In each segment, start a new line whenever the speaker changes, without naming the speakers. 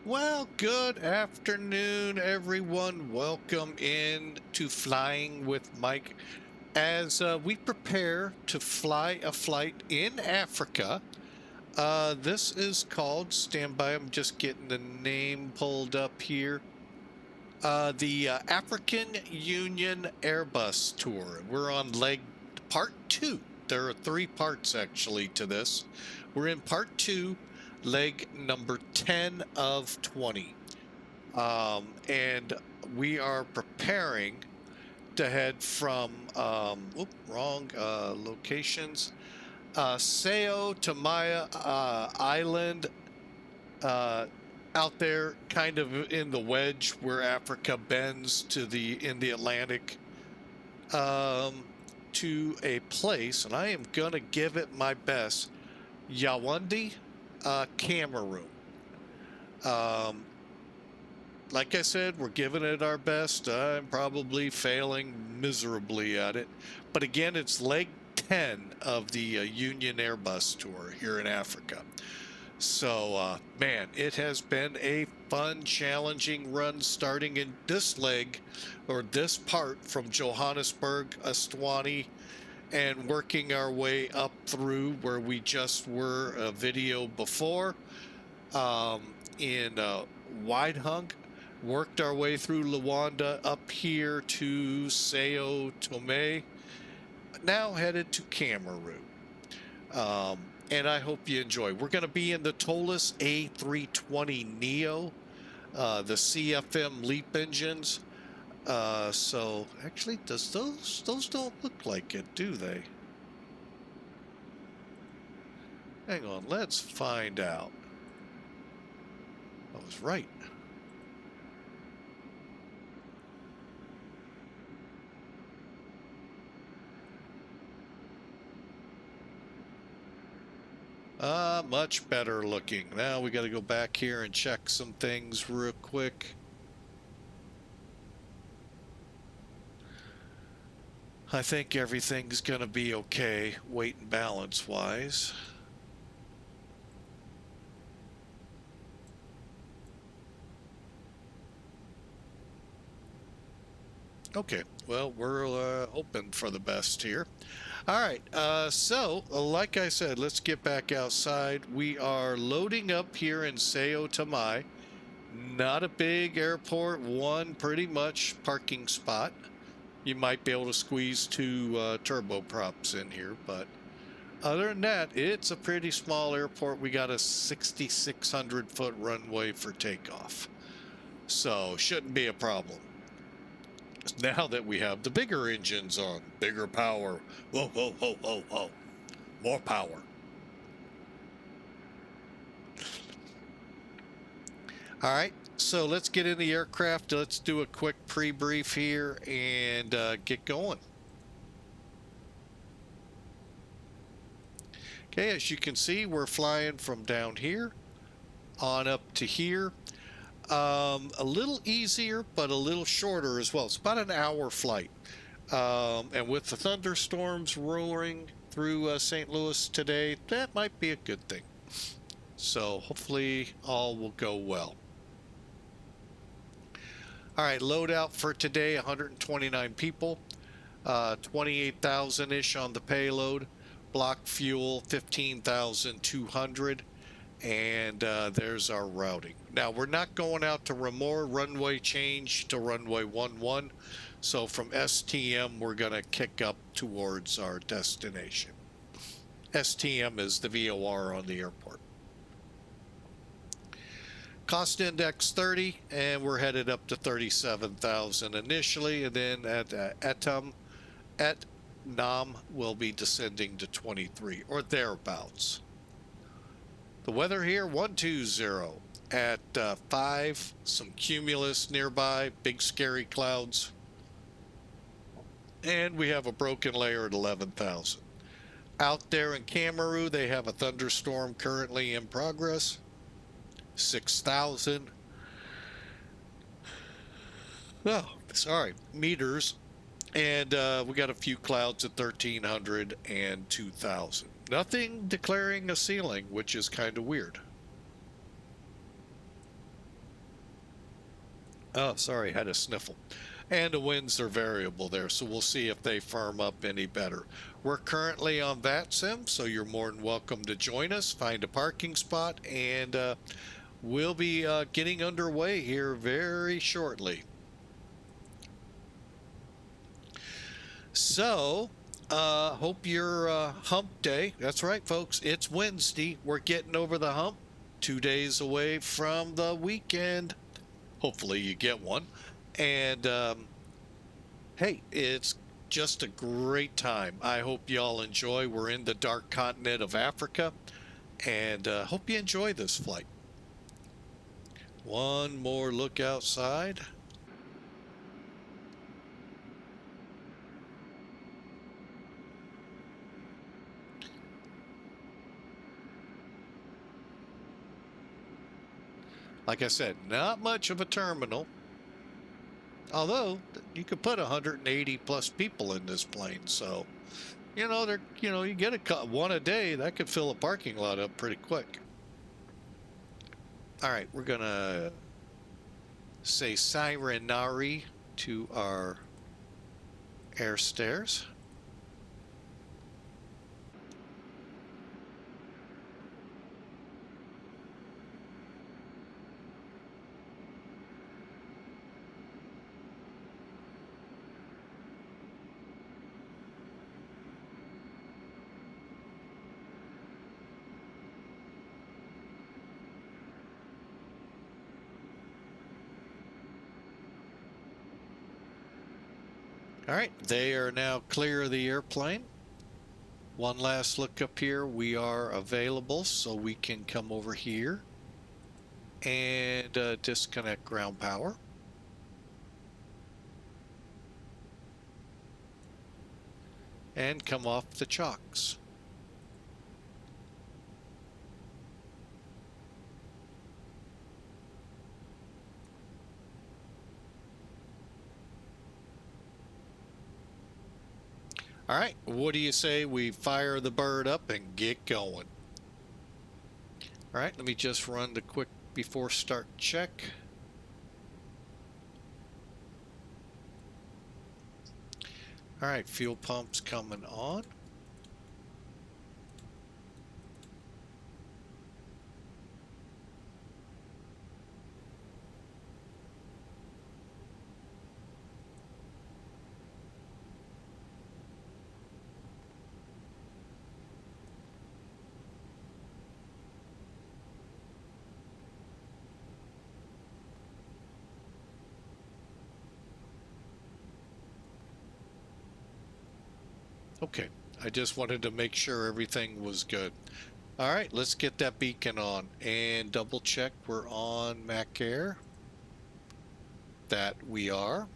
Well, good afternoon, everyone. Welcome in to Flying with Mike as we prepare to fly a flight in Africa. This is called, stand by, I'm just getting the name pulled up here. The African Union Airbus Tour. We're on leg part 2. There are 3 parts actually to this. We're in part 2, leg number 10 of 20. And we are preparing to head from, wrong locations, Sao Tomé Island, out there kind of in the wedge where Africa bends to in the Atlantic, to a place, and I am gonna give it my best, Yaoundé, Cameroon. Like I said, we're giving it our best. I'm probably failing miserably at it, but again, it's leg 10 of the Union Airbus tour here in Africa. So, man, it has been a fun, challenging run starting in this leg, or this part, from Johannesburg, Eswatini, and working our way up through where we just were a video before, in Widehunk, worked our way through Luanda up here to Sao Tomé, now headed to Cameroon. And I hope you enjoy. We're going to be in the Toliss A320NEO, the CFM LEAP engines. So actually, those don't look like it, do they? Hang on, let's find out. I was right. Much better looking. Now we got to go back here and check some things real quick. I think everything's going to be okay, weight and balance wise. Okay, well, we're hoping for the best here. All right, so like I said, let's get back outside. We are loading up here in Sao Tomé. Not a big airport, one pretty much parking spot. You might be able to squeeze 2 turboprops in here, but other than that, it's a pretty small airport. We got a 6,600-foot runway for takeoff, so shouldn't be a problem. Now that we have the bigger engines on, bigger power. Whoa, whoa, whoa, whoa, whoa. More power. All right, so let's get in the aircraft. Let's do a quick pre-brief here and get going. Okay, as you can see, we're flying from down here on up to here. A little easier, but a little shorter as well. It's about an hour flight. And with the thunderstorms roaring through St. Louis today, that might be a good thing. So hopefully all will go well. All right, loadout for today, 129 people, 28,000-ish on the payload, block fuel, 15,200. And there's our routing. Now we're not going out to Ramore, runway change to runway 11. So from STM, we're going to kick up towards our destination. STM is the VOR on the airport. Cost index 30, and we're headed up to 37,000 initially, and then at NAM we'll be descending to 23 or thereabouts. The weather here, 120 at 5, some cumulus nearby, big scary clouds. And we have a broken layer at 11,000. Out there in Cameroon, they have a thunderstorm currently in progress, 6,000. Oh, sorry, meters. And we got a few clouds at 1,300 and 2,000. Nothing declaring a ceiling, which is kind of weird. Oh, sorry, had a sniffle. And the winds are variable there, so we'll see if they firm up any better. We're currently on VATSIM, so you're more than welcome to join us, find a parking spot, and we'll be getting underway here very shortly. So, hope your hump day, that's right, folks, it's Wednesday. We're getting over the hump, 2 days away from the weekend. Hopefully you get one. And hey, it's just a great time. I hope y'all enjoy. We're in the dark continent of Africa, and hope you enjoy this flight. One more look outside. Like I said, not much of a terminal. Although you could put 180 plus people in this plane, so you get one a day, that could fill a parking lot up pretty quick. All right, we're gonna say sayonara to our air stairs. All right, they are now clear of the airplane. One last look up here. We are available, so we can come over here and disconnect ground power. And come off the chocks. All right, what do you say we fire the bird up and get going? All right, let me just run the quick before start check. All right, fuel pumps coming on. Okay, I just wanted to make sure everything was good. All right, let's get that beacon on and double check we're on MACAIR. That we are.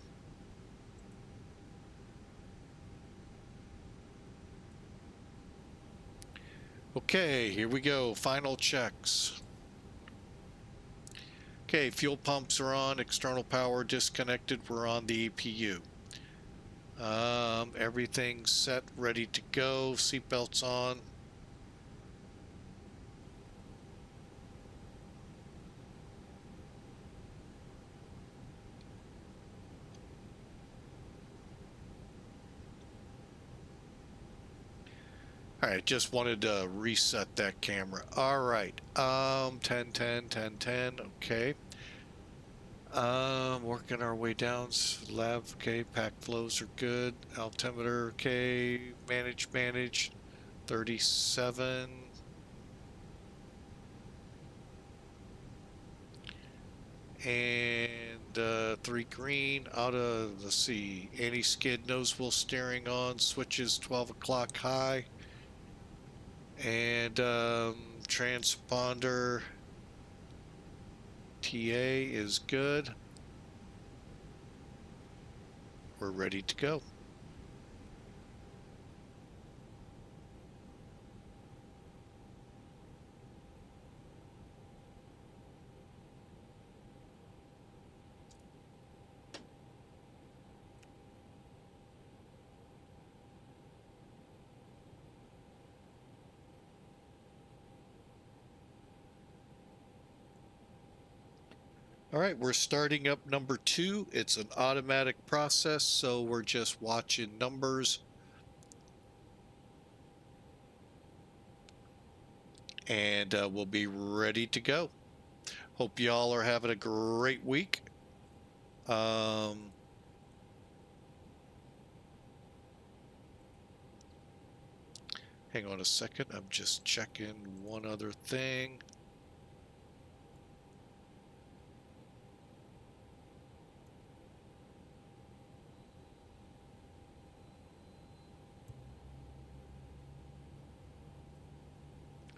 Okay, here we go. Final checks. Okay, fuel pumps are on, external power disconnected. We're on the EPU. Everything's set, ready to go. Seatbelts on. All right, just wanted to reset that camera. All right, 10, 10, 10, 10, okay. Working our way down. Lav, okay. Pack flows are good. Altimeter, okay. Manage. 37. And 3 green. Out of the sea. Anti-skid nose wheel steering on. Switches 12 o'clock high. And transponder TA is good. We're ready to go. All right, we're starting up number 2. It's an automatic process, so we're just watching numbers. And we'll be ready to go. Hope y'all are having a great week. Hang on a second. I'm just checking one other thing.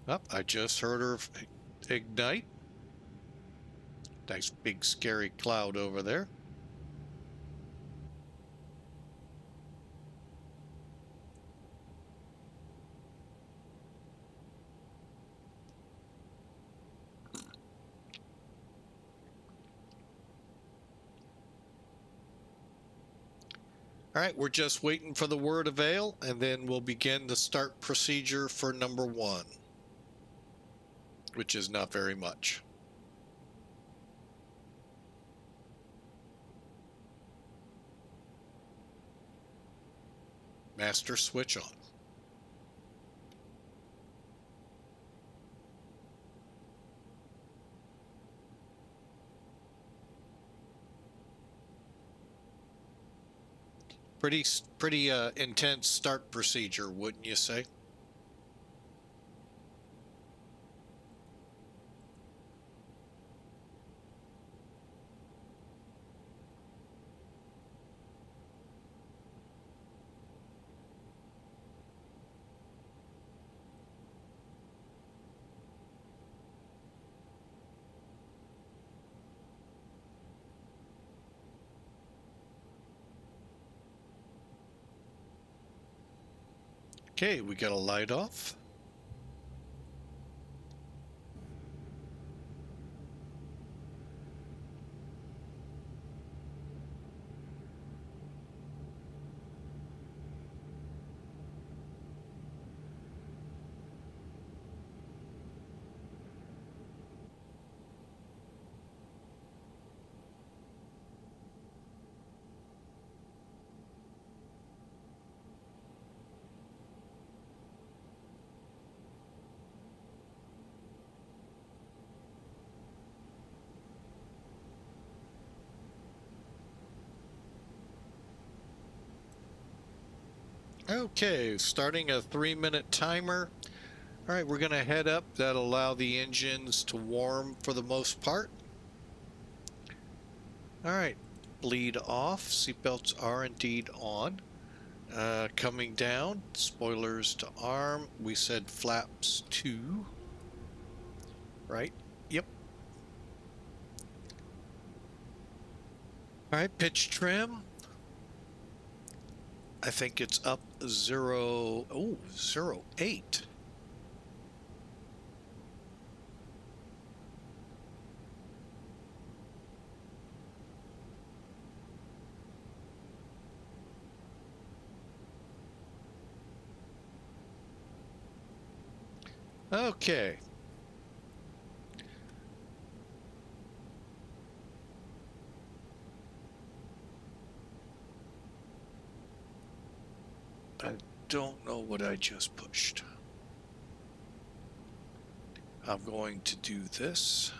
Oh, I just heard her ignite. Nice big scary cloud over there. All right, we're just waiting for the word avail, and then we'll begin the start procedure for number 1, which is not very much. Master switch on. Pretty intense start procedure, wouldn't you say? Okay, we got a light off. Okay, starting a 3-minute timer. All right, we're going to head up. That'll allow the engines to warm for the most part. All right, bleed off. Seatbelts are indeed on. Coming down, spoilers to arm. We said flaps 2. Right? Yep. All right, pitch trim. I think it's up 0.8. Okay. I don't know what I just pushed. I'm going to do this.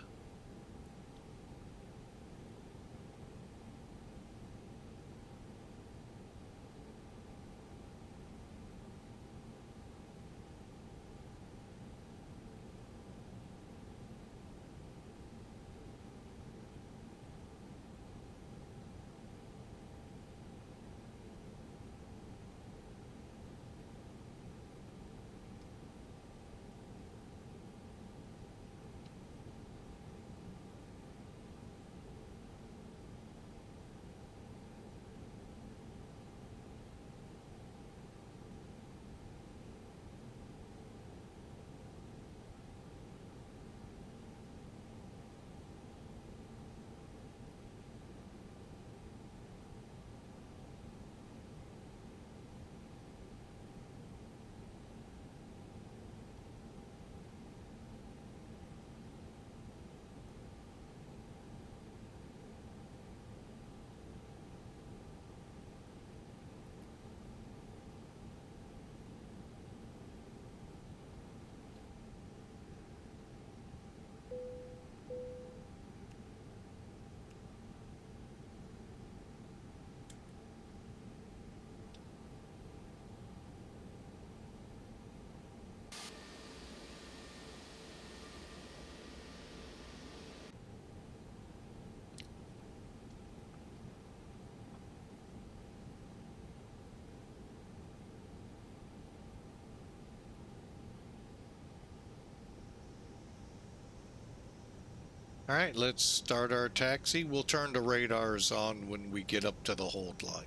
All right, let's start our taxi. We'll turn the radars on when we get up to the hold line.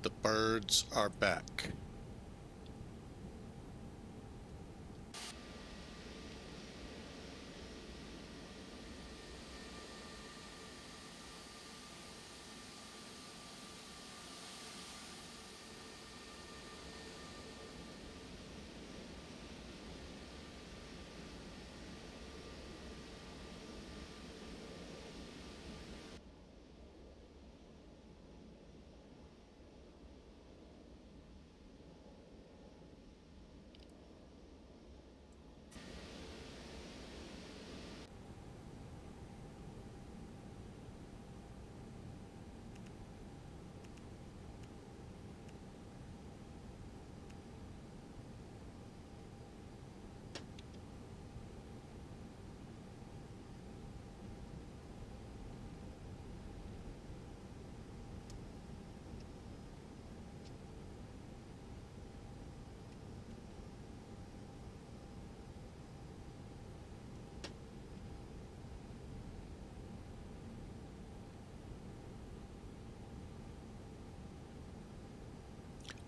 The birds are back.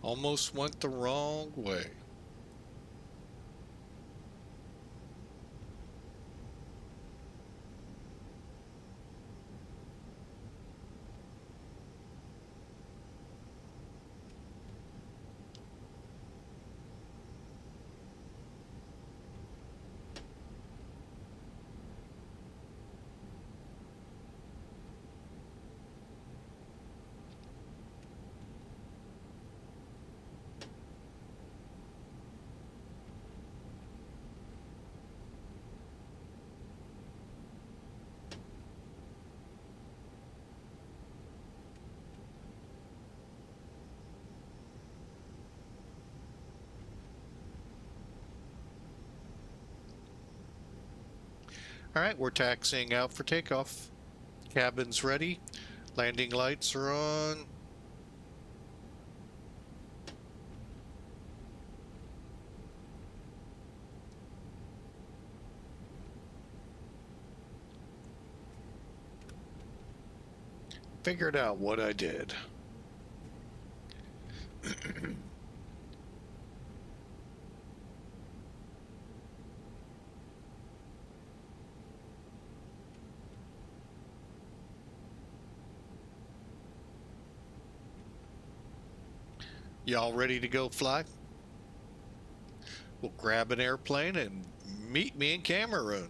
Almost went the wrong way. All right, we're taxiing out for takeoff. Cabin's ready. Landing lights are on. Figured out what I did. Y'all ready to go fly? We'll grab an airplane and meet me in Cameroon.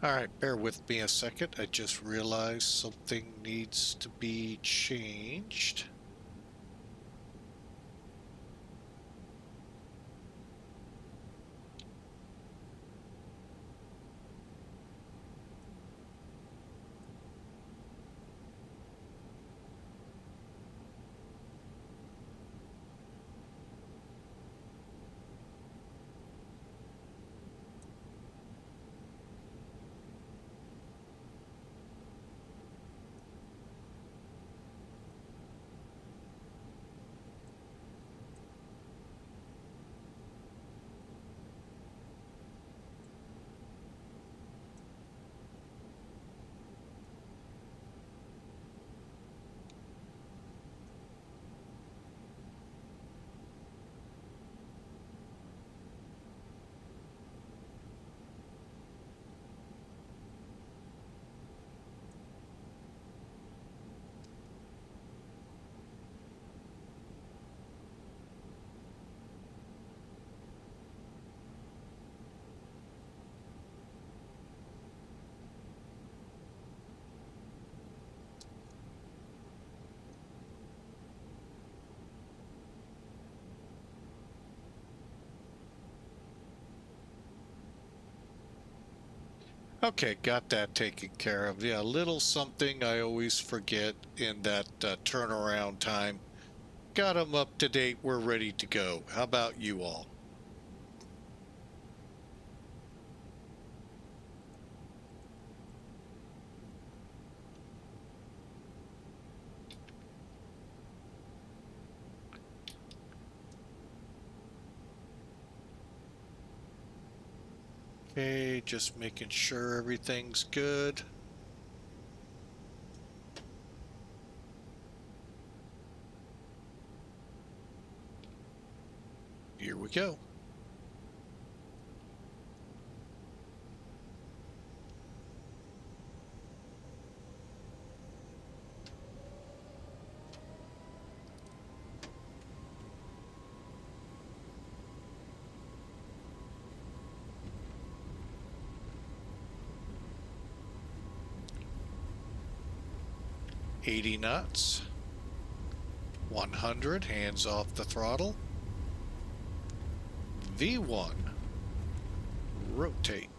All right, bear with me a second. I just realized something needs to be changed. Okay, got that taken care of. Yeah, a little something I always forget in that turnaround time. Got them up to date. We're ready to go. How about you all? Okay, just making sure everything's good. Here we go. $80 knots. 100, hands off the throttle. V1, rotate.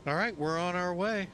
All right, we're on our way.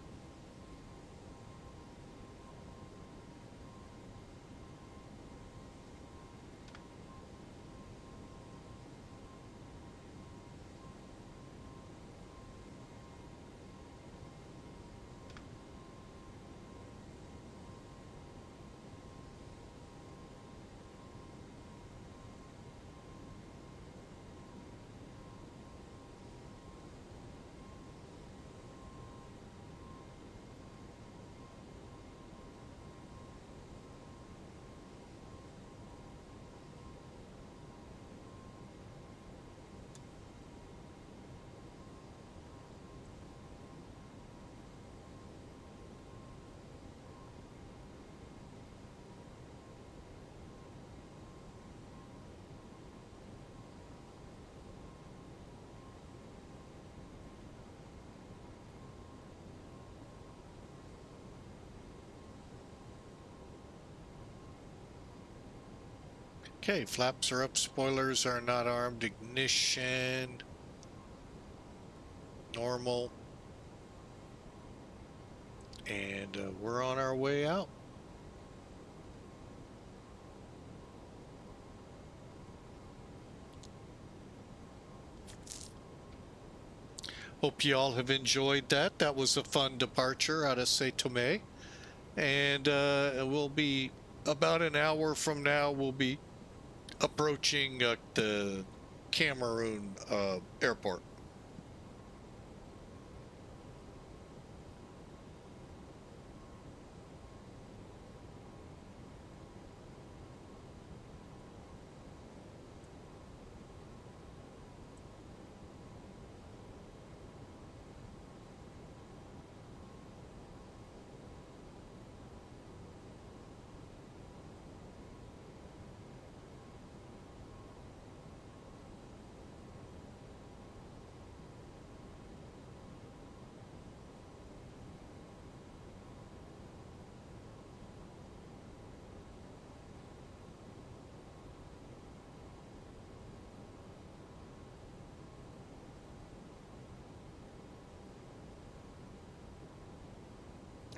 Okay, flaps are up, spoilers are not armed, ignition. normal. And we're on our way out. Hope you all have enjoyed that. That was a fun departure out of São Tomé. And it will be about an hour from now, we'll be approaching the Cameroon airport.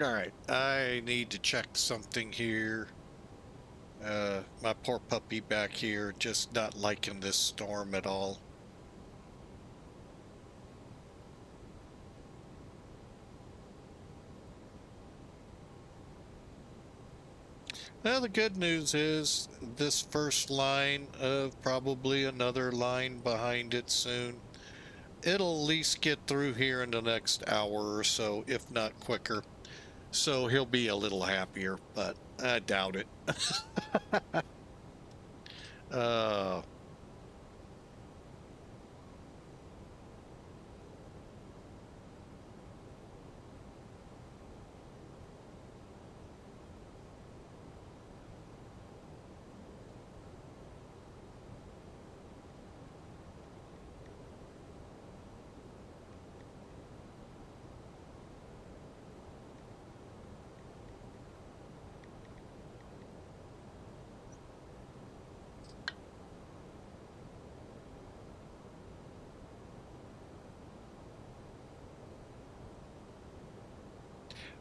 All right, I need to check something here. My poor puppy back here, just not liking this storm at all. Well, the good news is this first line of probably another line behind it soon. It'll at least get through here in the next hour or so, if not quicker. So he'll be a little happier, but I doubt it. uh,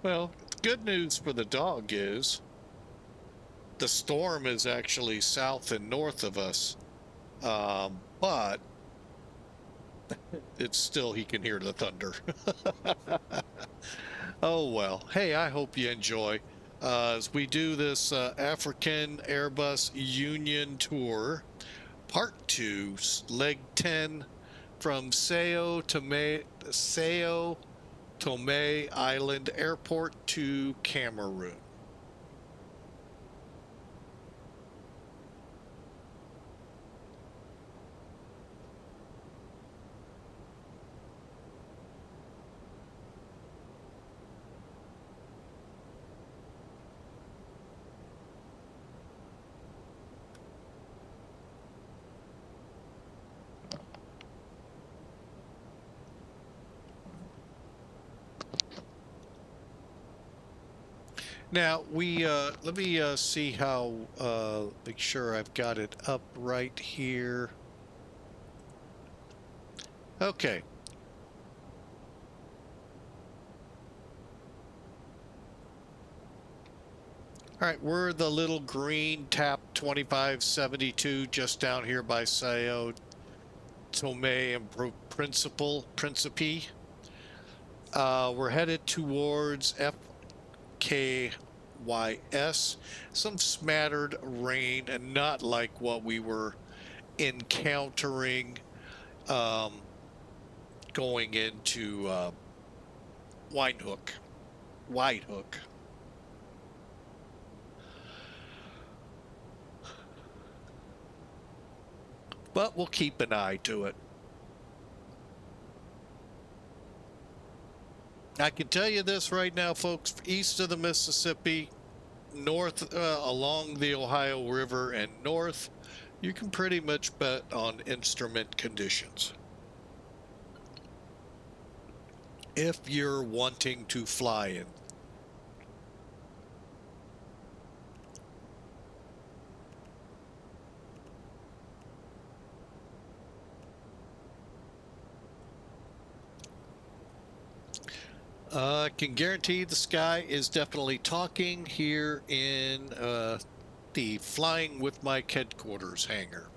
well, good news for the dog is the storm is actually south and north of us, but it's still, he can hear the thunder. Oh well, hey, I hope you enjoy as we do this African Airbus Union tour, part 2, leg 10, from Sao Tomé Island Airport to Cameroon. Now we let me see how make sure I've got it up right here. Okay. All right, we're the little green TAP 2572 just down here by Sao Tomé and Principe. We're headed towards FKYS. Some smattered rain, and not like what we were encountering going into White Hook. But we'll keep an eye to it. I can tell you this right now, folks, east of the Mississippi, north along the Ohio River and north, you can pretty much bet on instrument conditions if you're wanting to fly in. I can guarantee the sky is definitely talking here in the Flying with Mike headquarters hangar.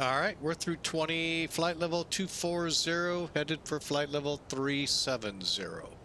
All right, we're through 20, flight level 240, headed for flight level 370.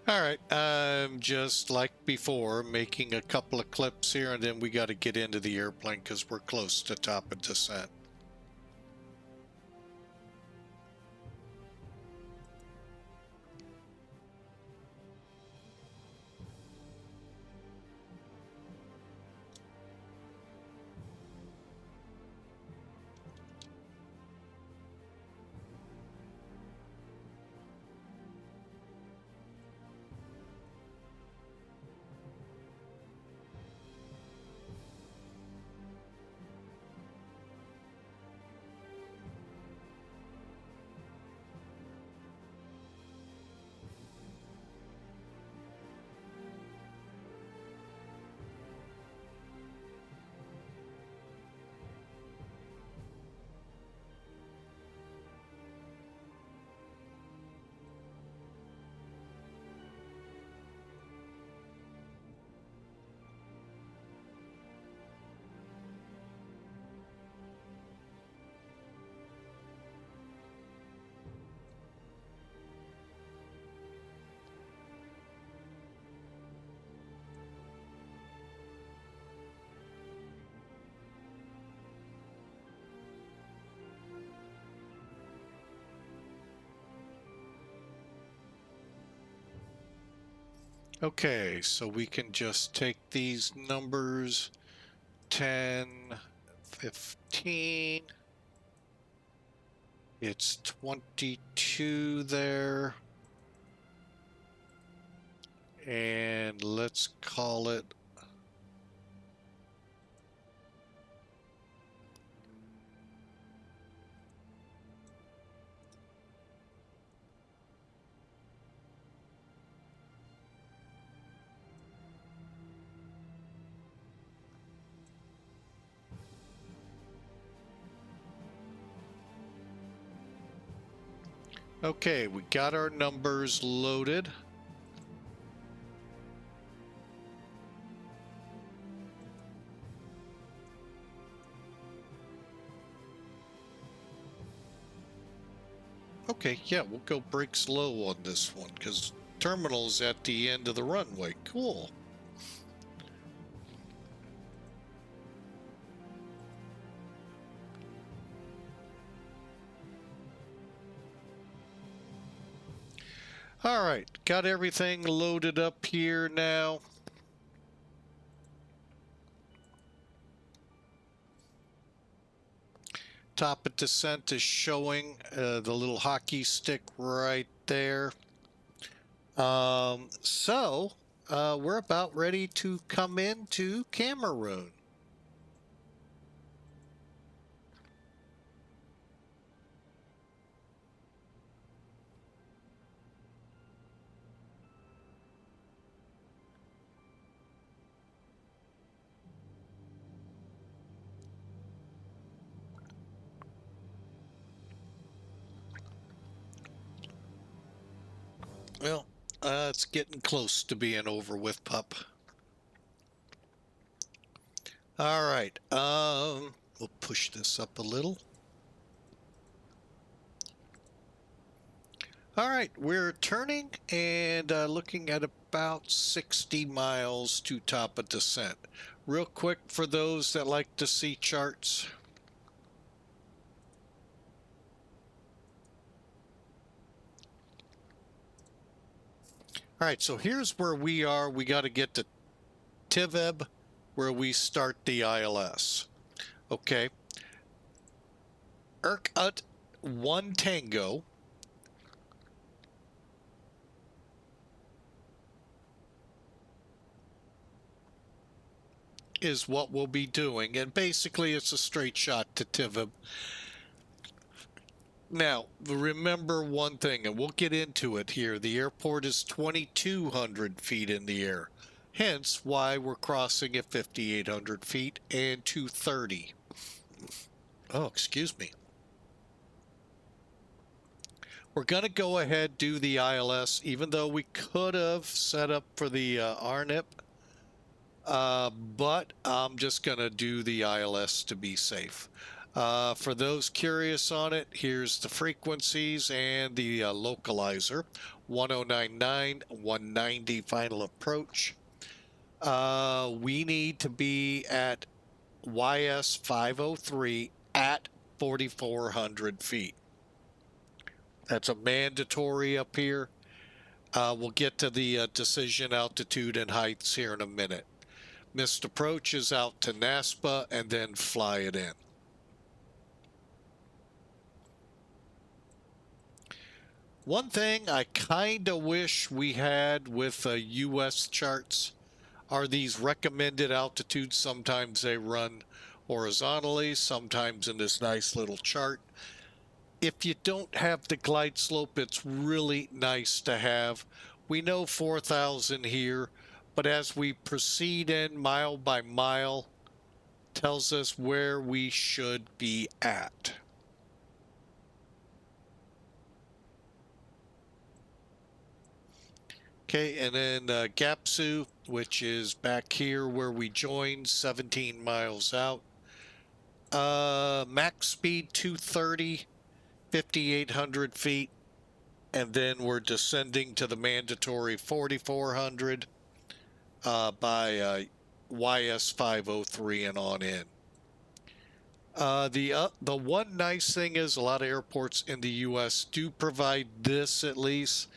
All right, just like before, making a couple of clips here, and then we got to get into the airplane because we're close to top of descent. Okay, so we can just take these numbers, 10, 15, it's 22 there, and let's call it okay, we got our numbers loaded. Okay, yeah, we'll go break slow on this one because terminal's at the end of the runway. Cool. All right, got everything loaded up here now. Top of descent is showing the little hockey stick right there. So we're about ready to come into Cameroon. Well, it's getting close to being over with, pup. All right, we'll push this up a little. All right, we're turning and looking at about 60 miles to top of descent. Real quick for those that like to see charts. All right, so here's where we are. We got to get to Tiveb, where we start the ILS. Okay. Irkut 1 Tango. Is what we'll be doing, and basically it's a straight shot to Tiveb. Now, remember one thing, and we'll get into it here. The airport is 2,200 feet in the air, hence why we're crossing at 5,800 feet and 230. Oh, excuse me. We're going to go ahead do the ILS, even though we could have set up for the RNIP, but I'm just going to do the ILS to be safe. For those curious on it, here's the frequencies and the localizer. 1099, 190 final approach. We need to be at YS 503 at 4,400 feet. That's a mandatory up here. We'll get to the decision altitude and heights here in a minute. Missed approach is out to NASPA and then fly it in. One thing I kind of wish we had with US charts are these recommended altitudes. Sometimes they run horizontally, sometimes in this nice little chart. If you don't have the glide slope, it's really nice to have. We know 4,000 here, but as we proceed in mile by mile, tells us where we should be at. Okay, and then Gapsu, which is back here where we joined, 17 miles out. Max speed 230. 5,800 feet, and then we're descending to the mandatory 4,400 by YS 503 and on in. The one nice thing is a lot of airports in the U.S. do provide this, at least,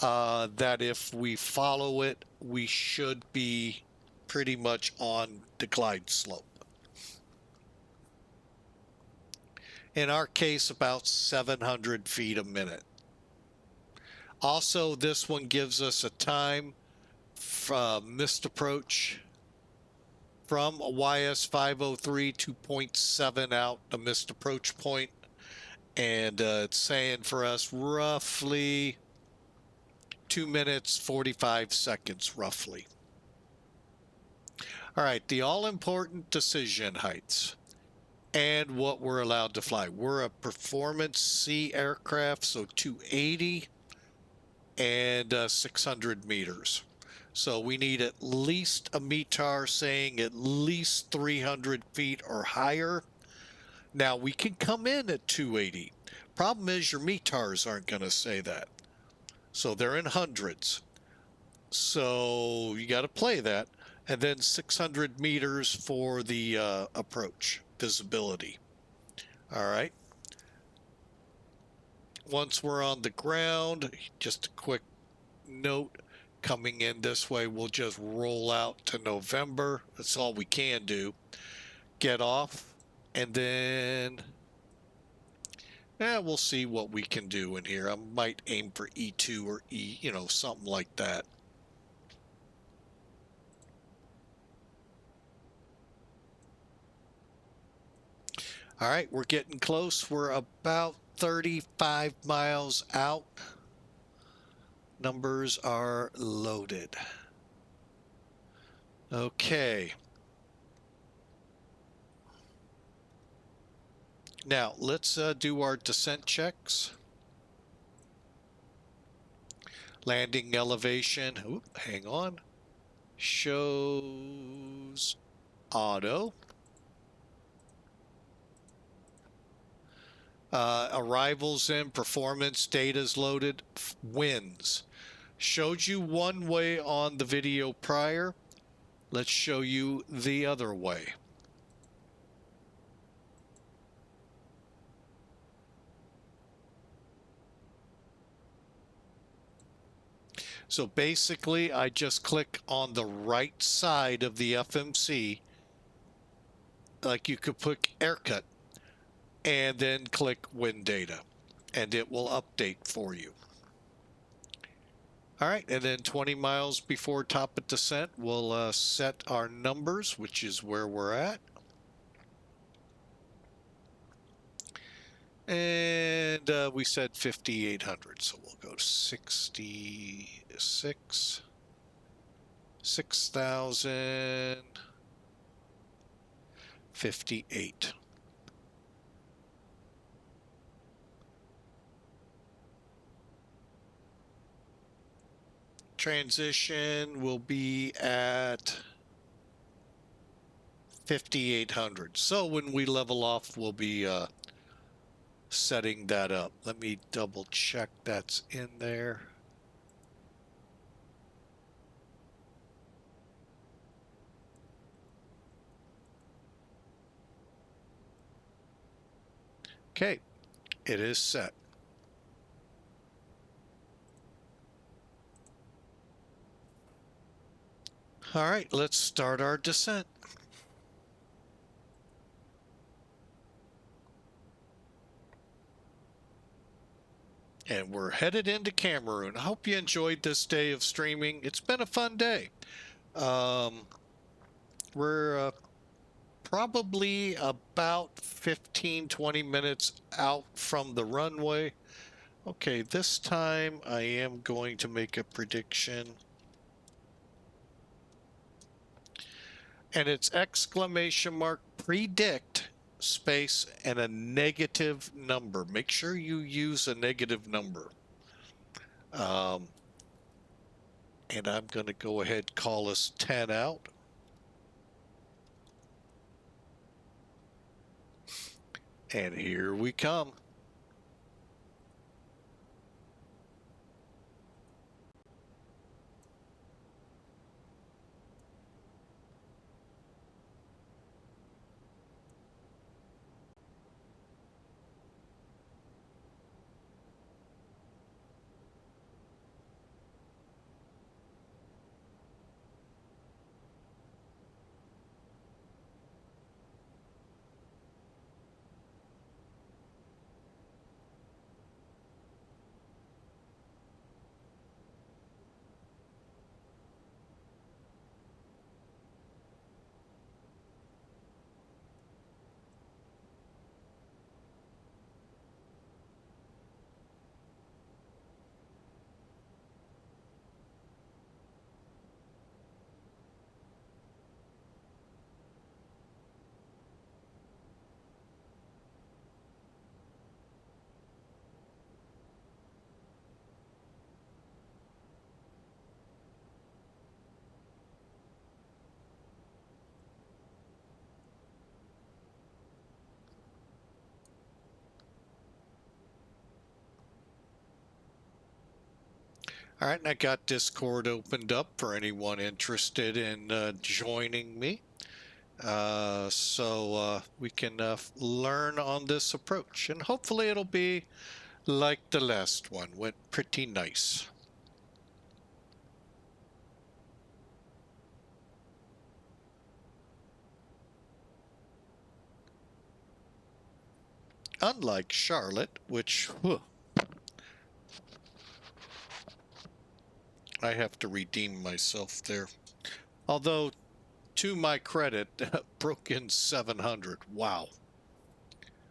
that if we follow it, we should be pretty much on the glide slope. In our case, about 700 feet a minute. Also, this one gives us a time from missed approach from YS 503 to 0.7 out, a missed approach point. And it's saying for us roughly 2 minutes, 45 seconds, roughly. All right, the all-important decision heights. And what we're allowed to fly. We're a performance C aircraft, so 280 and 600 meters. So we need at least a METAR saying at least 300 feet or higher. Now we can come in at 280. Problem is your METARs aren't going to say that. So they're in hundreds. So you got to play that. And then 600 meters for the approach. Visibility. All right. Once we're on the ground, just a quick note, coming in this way, we'll just roll out to November. That's all we can do. Get off, and then we'll see what we can do in here. I might aim for E2 or E, something like that. All right, we're getting close. We're about 35 miles out. Numbers are loaded. Okay. Now, let's do our descent checks. Landing elevation. Oop, hang on. Shows auto. Arrivals in, performance, data's loaded, winds. Showed you one way on the video prior. Let's show you the other way. So basically, I just click on the right side of the FMC, like you could put AirCut, and then click wind data, and it will update for you. All right, and then 20 miles before top of descent, we'll set our numbers, which is where we're at. And we said 5,800, so we'll go 66, 6,058. Transition will be at 5,800. So when we level off, we'll be setting that up. Let me double check that's in there. Okay, it is set. All right, let's start our descent. And we're headed into Cameroon. I hope you enjoyed this day of streaming. It's been a fun day. We're probably about 15-20 minutes out from the runway. Okay, this time I am going to make a prediction. And it's exclamation mark predict space and a negative number. Make sure you use a negative number. And I'm going to go ahead and call us 10 out. And here we come. All right, and I got Discord opened up for anyone interested in joining me. So we can learn on this approach, and hopefully it'll be like the last one. Went pretty nice. Unlike Charlotte, which I have to redeem myself there. Although, to my credit, broke in 700. Wow.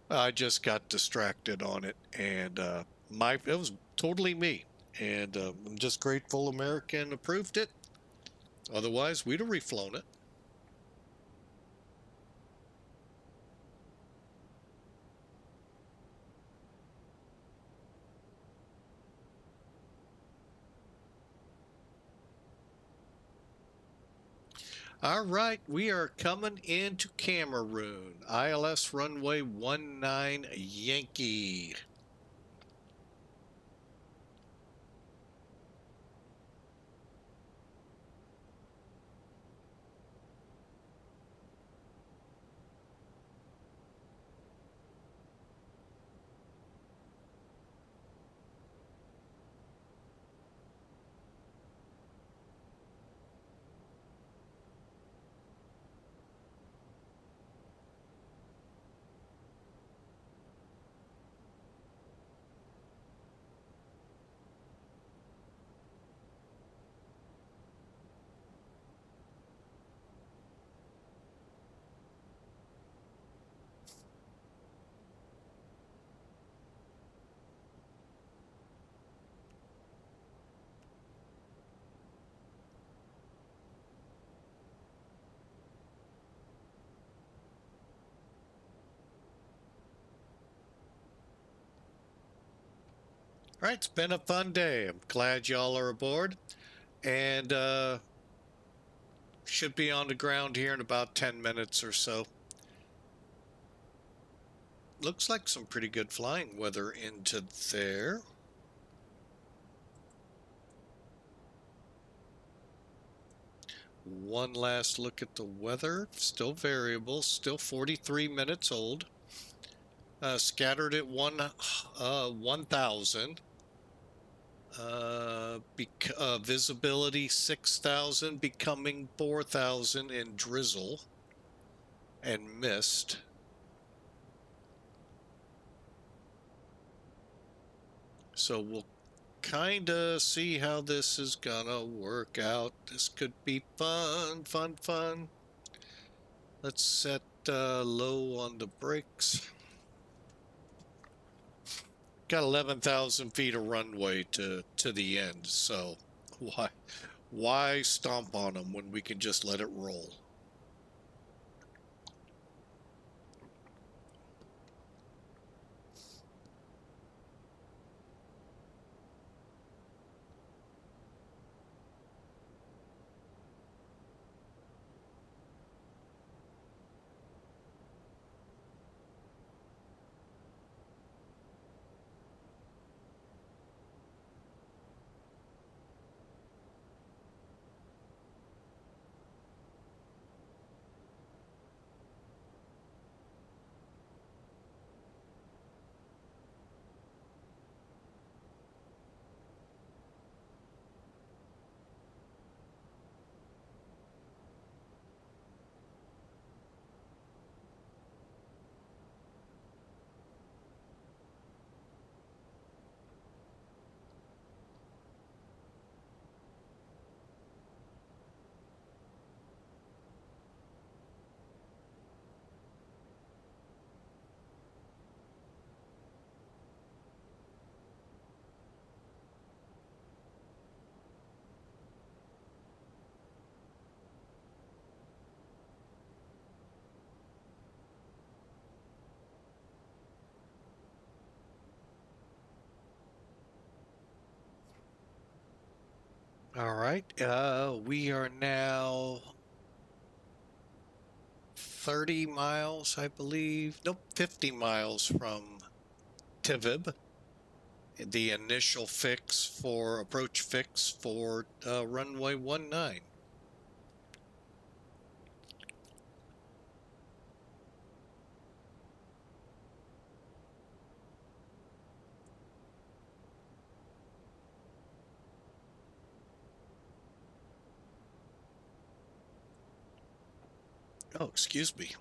I just got distracted on it, and it was totally me. And I'm just grateful American approved it. Otherwise, we'd have reflown it. All right, we are coming into Cameroon. ILS runway 19 Yankee. All right, it's been a fun day. I'm glad y'all are aboard. And Should be on the ground here in about 10 minutes or so. Looks like some pretty good flying weather into there. One last look at the weather. Still variable, still 43 minutes old. Scattered at 1,000. Visibility 6,000, becoming 4,000 in drizzle and mist. So we'll kind of see how this is gonna work out. This could be fun. Let's set low on the brakes. Got 11,000 feet of runway to the end, so why stomp on them when we can just let it roll? All right, we are now 30 miles, I believe. Nope, 50 miles from Tivib. The initial approach fix for runway 19. Oh, excuse me.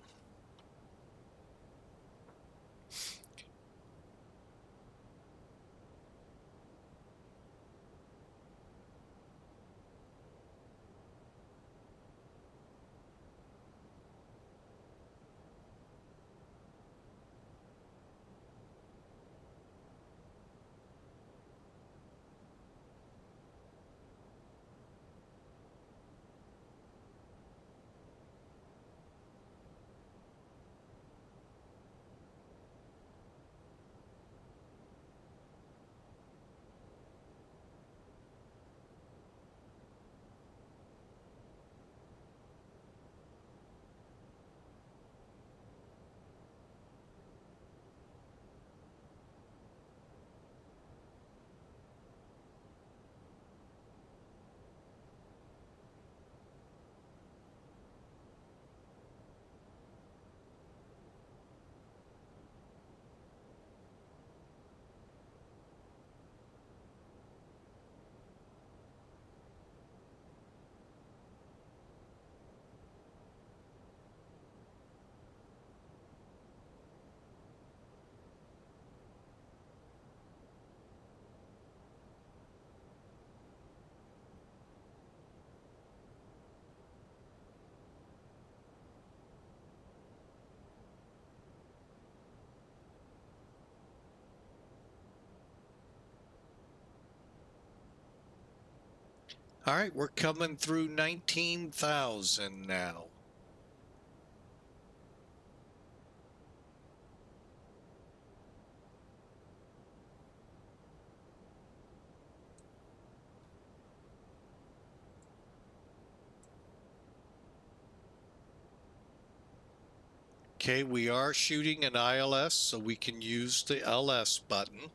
All right, we're coming through 19,000 now. Okay, we are shooting an ILS, so we can use the LS button.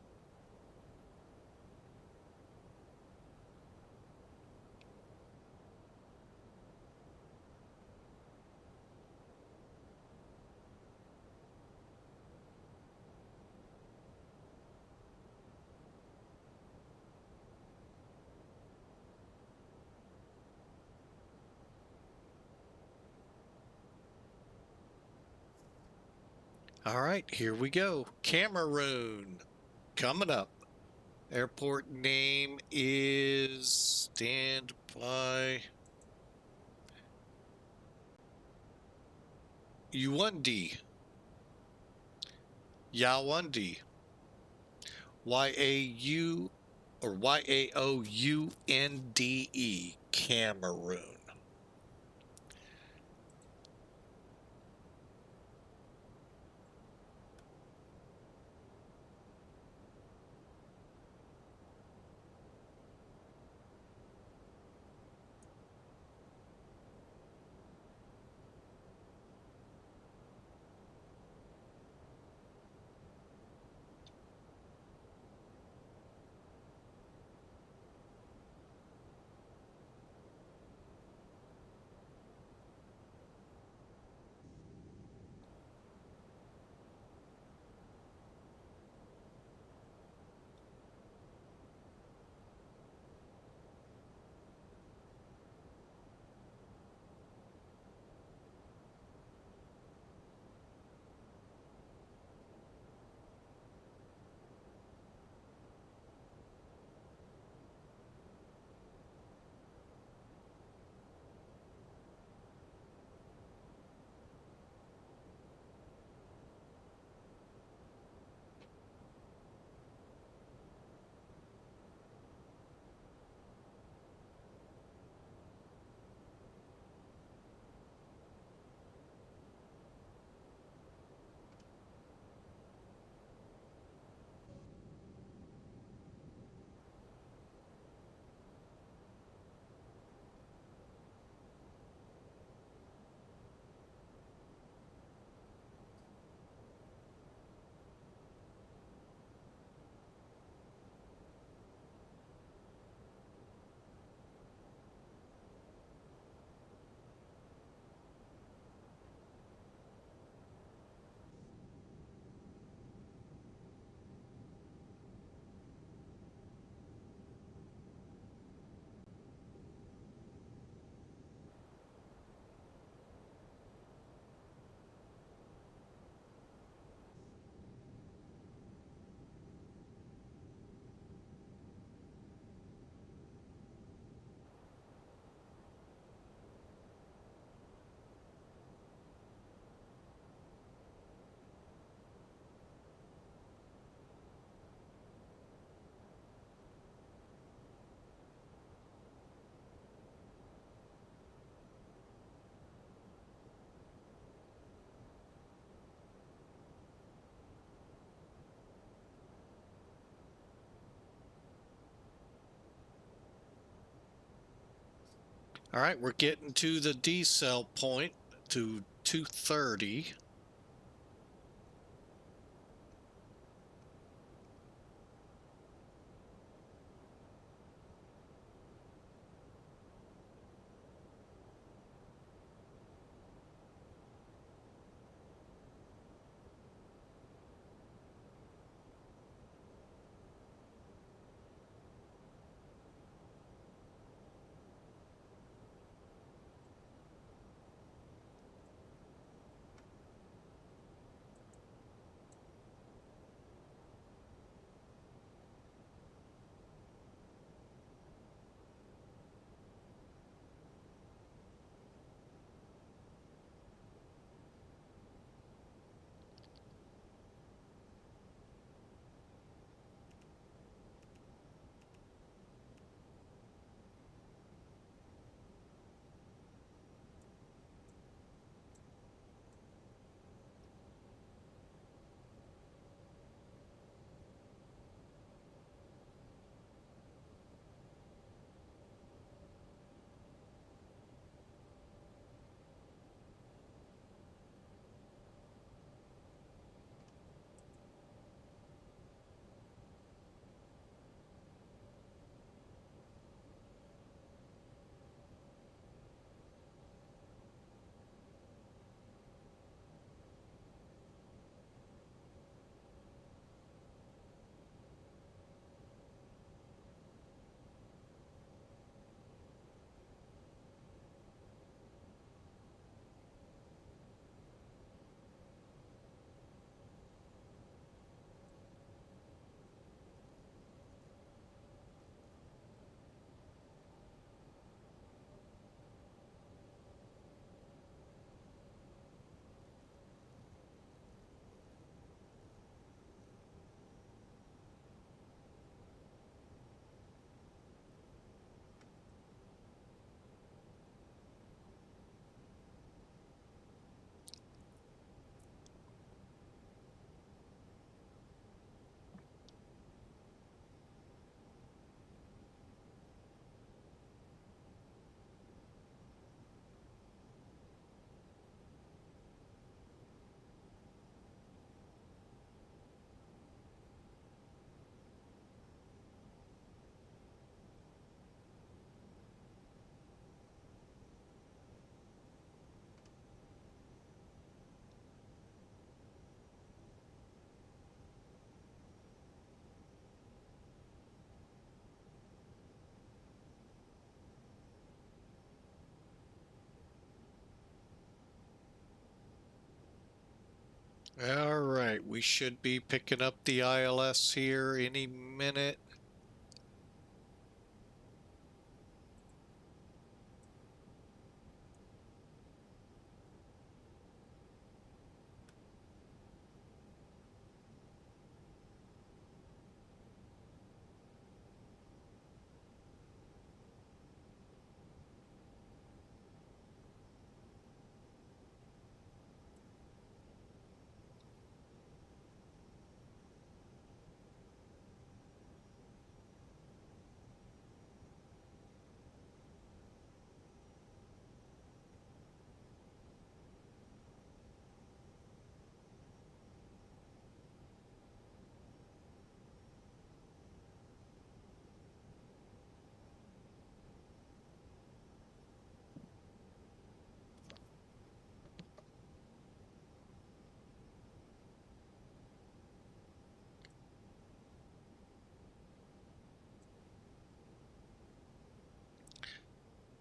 All right, here we go. Cameroon, coming up. Airport name is standby Yaoundé. Yaoundé. Y-A-U or Y-A-O-U-N-D-E. Cameroon. All right, we're getting to the decel point to 230. All right, we should be picking up the ILS here any minute.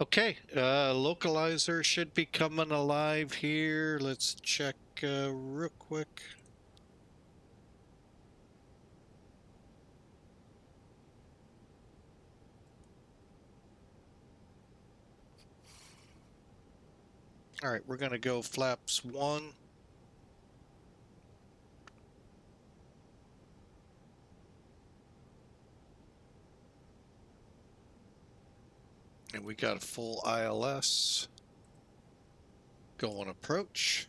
Okay, localizer should be coming alive here. Let's check real quick. All right, we're going to go flaps 1. And we got a full ILS. Go on approach.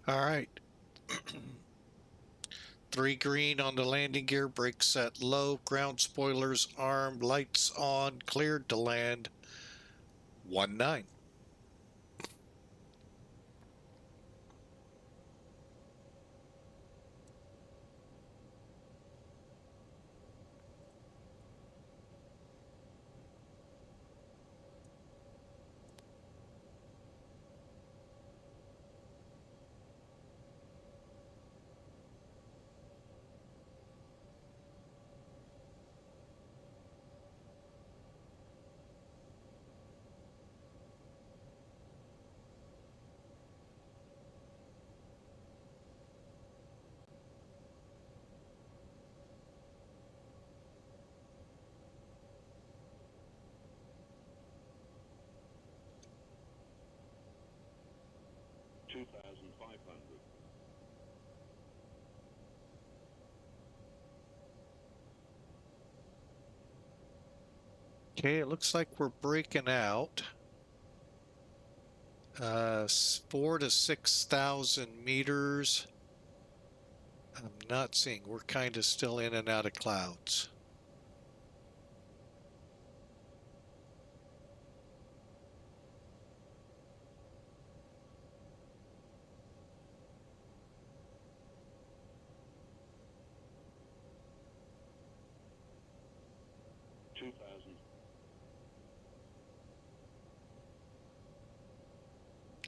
All right. 3 green on the landing gear, brakes set low, ground spoilers armed, lights on, cleared to land. 19. Okay, it looks like we're breaking out. 4 to 6,000 meters. I'm not seeing. We're kind of still in and out of clouds.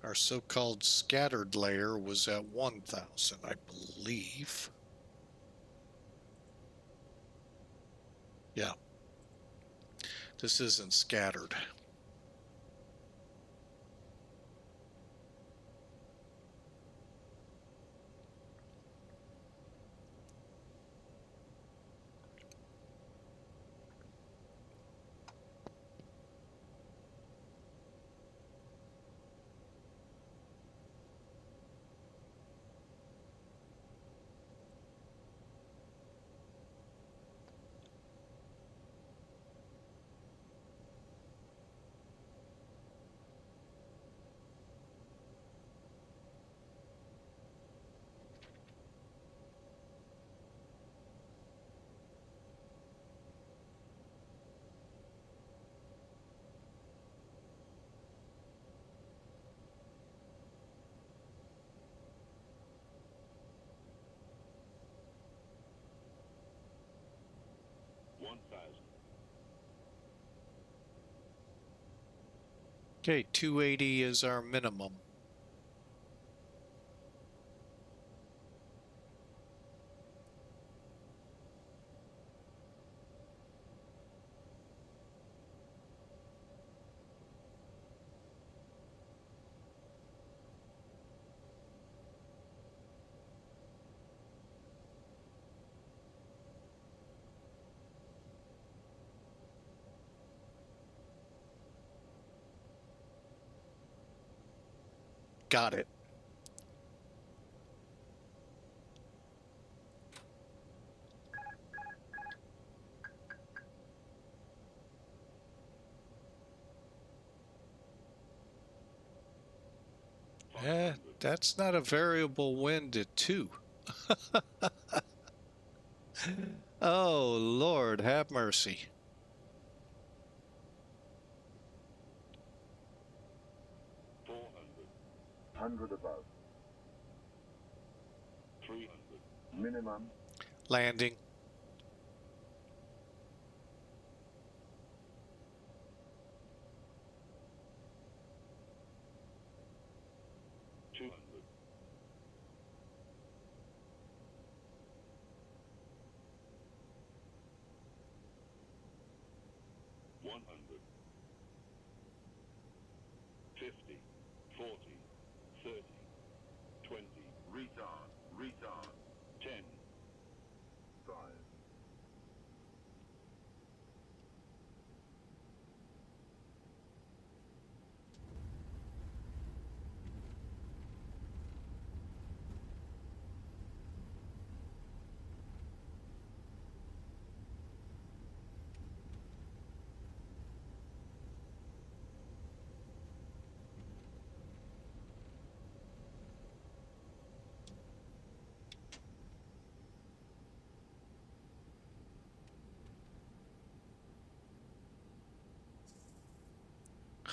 Our so-called scattered layer was at 1,000, I believe. Yeah. This isn't scattered. Okay, 280 is our minimum. Got it. That's not a variable wind at 2. Oh, Lord, have mercy.
100 above. 300. Minimum.
Landing.
Retard. 10. 5.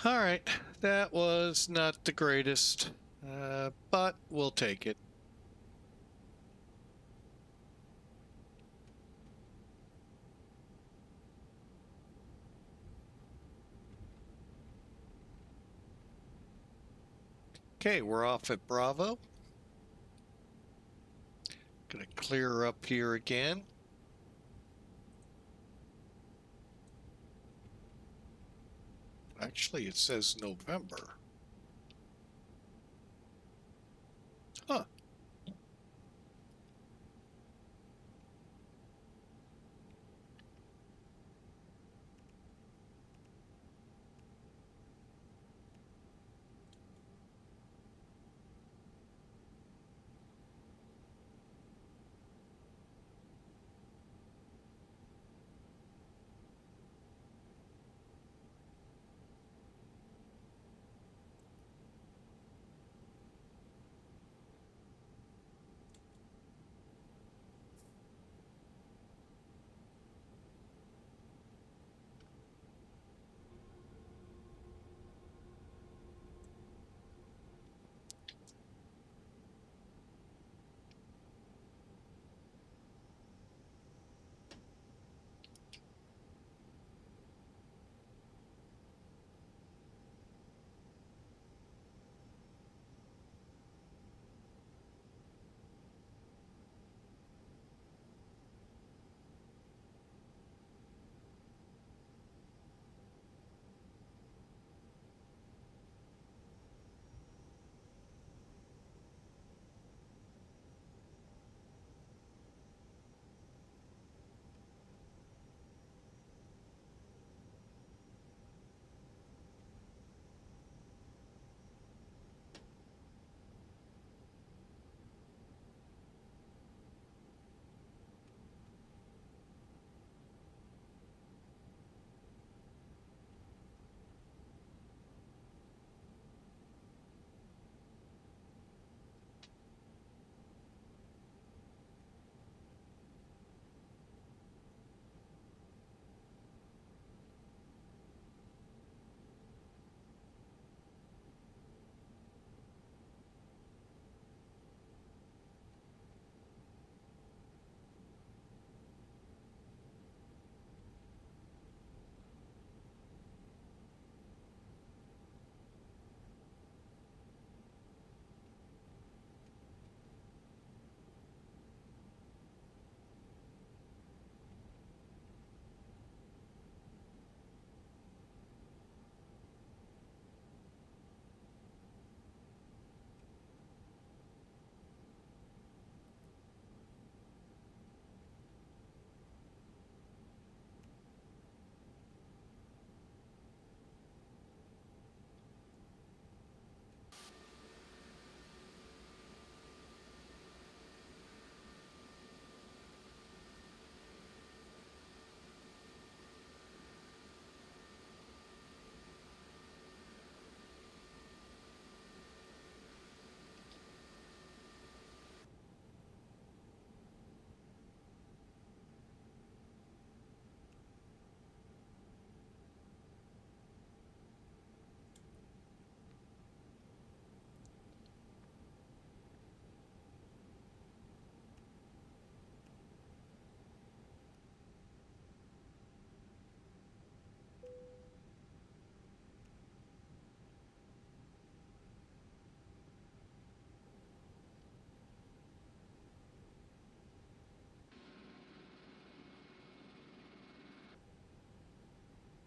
All right, that was not the greatest, but we'll take it. Okay, we're off at Bravo. Gonna clear up here again. Actually, it says November. Huh.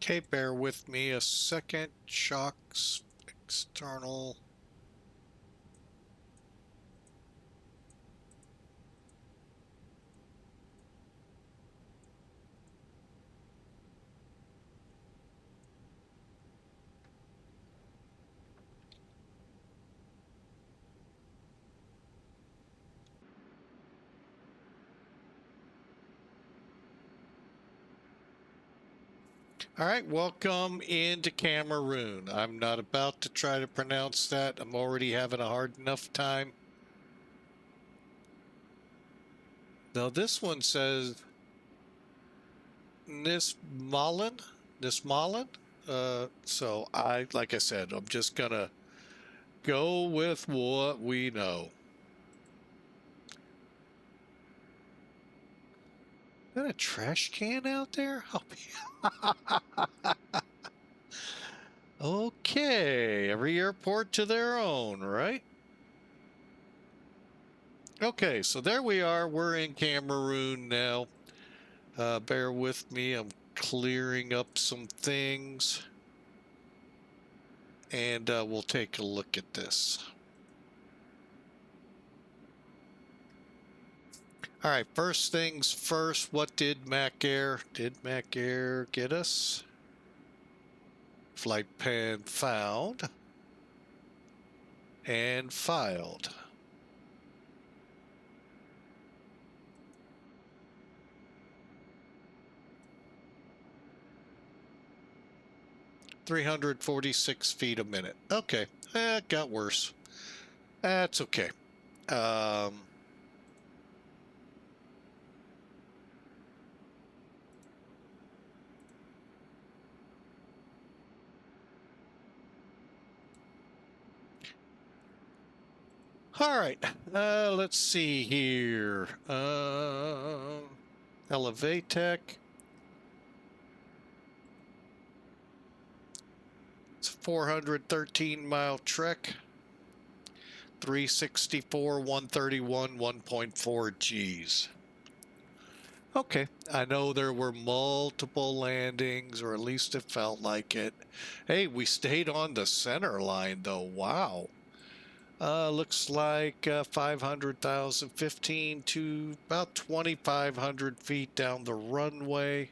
Okay, bear with me a second. Shocks, external. All right, welcome into Cameroon. I'm not about to try to pronounce that. I'm already having a hard enough time. Now this one says Nsimalen. So like I said, I'm just gonna go with what we know. Is that a trash can out there? Okay, every airport to their own, right? Okay, so there we are. We're in Cameroon now. Bear with me. I'm clearing up some things. And we'll take a look at this. All right, first things first, what did MACAIR? Did MACAIR get us? Flight plan found and filed. "346 feet a minute." Okay, it got worse. That's okay. All right, let's see here. Elevatech. It's a 413-mile trek. 364, 131, 1.4 Gs. Okay, I know there were multiple landings, or at least it felt like it. Hey, we stayed on the center line, though. Wow. Looks like 500,000, 15 to about 2,500 feet down the runway.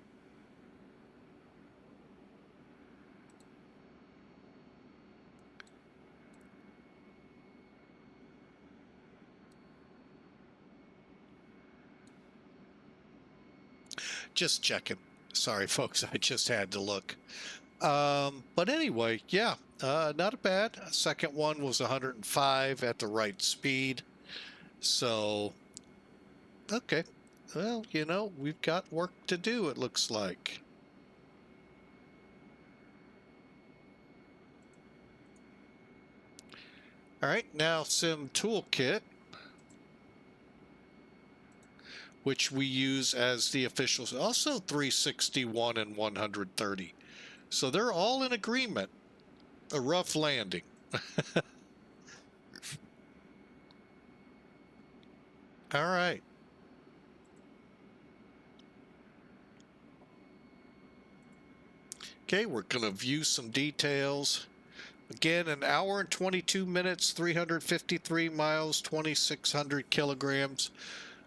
Just checking. Sorry, folks, I just had to look. But anyway, yeah, not bad. Second one was 105 at the right speed. So, okay. Well, you know, we've got work to do, it looks like. All right, now Sim Toolkit, which we use as the official, also 361 and 130. So they're all in agreement. A rough landing. All right. Okay, we're going to view some details. Again, an hour and 22 minutes, 353 miles, 2,600 kilograms,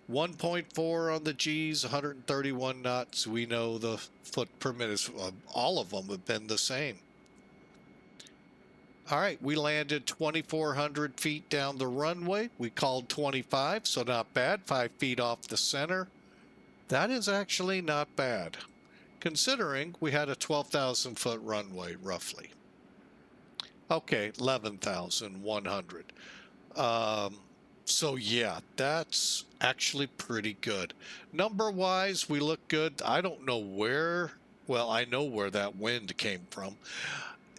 1.4 on the Gs, 131 knots. We know the foot per minute, all of them have been the same. All right, we landed 2,400 feet down the runway. We called 25, so not bad, 5 feet off the center. That is actually not bad, considering we had a 12,000 foot runway, roughly. Okay, 11,100. So yeah, that's actually pretty good. Number-wise, we look good. I don't know where, well, I know where that wind came from.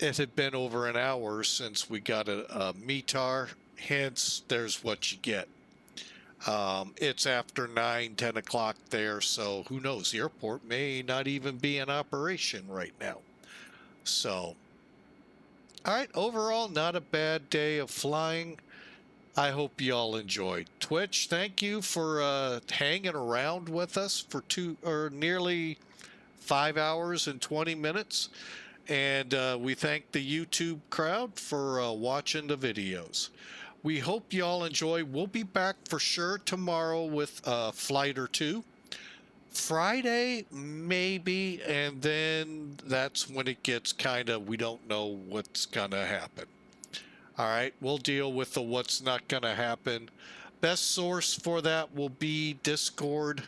It had been over an hour since we got a METAR, hence there's what you get. It's after 9, 10 o'clock there, so who knows? The airport may not even be in operation right now. So, all right, overall, not a bad day of flying. I hope you all enjoyed. Twitch, thank you for hanging around with us for nearly 5 hours and 20 minutes. And we thank the YouTube crowd for watching the videos. We hope you all enjoy. We'll be back for sure tomorrow with a flight or two. Friday, maybe, and then that's when it gets kind of, we don't know what's going to happen. All right, we'll deal with the what's not going to happen. Best source for that will be Discord.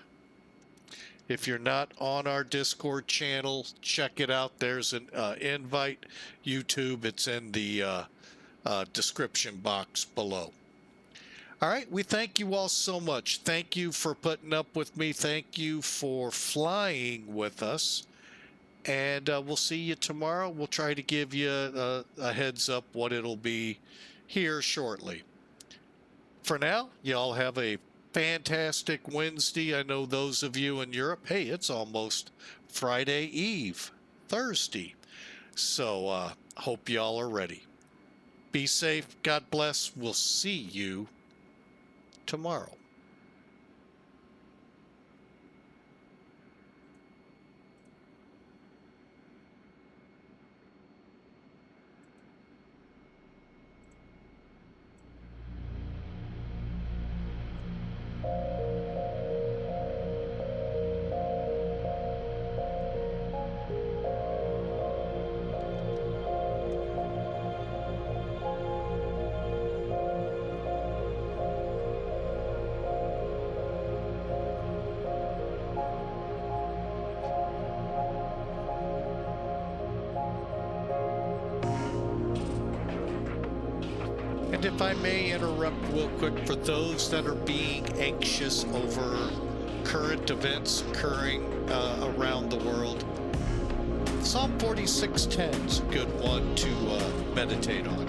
If you're not on our Discord channel, check it out. There's an invite. YouTube, it's in the description box below. All right, we thank you all so much. Thank you for putting up with me. Thank you for flying with us. And we'll see you tomorrow. We'll try to give you a heads up what it'll be here shortly. For now, y'all have a fantastic Wednesday. I know those of you in Europe, hey, it's almost Friday Eve, Thursday. So hope y'all are ready. Be safe. God bless. We'll see you tomorrow. And if I may interrupt real quick, for those that are being anxious over current events occurring around the world, Psalm 46:10 is a good one to meditate on.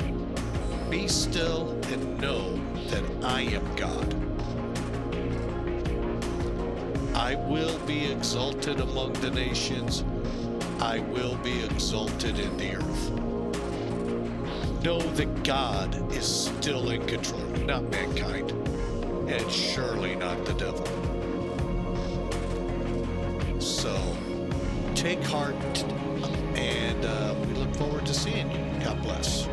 Be still and know that I am God. I will be exalted among the nations. I will be exalted in the earth. Know that God is still in control, not mankind, and surely not the devil. So take heart, and we look forward to seeing you. God bless.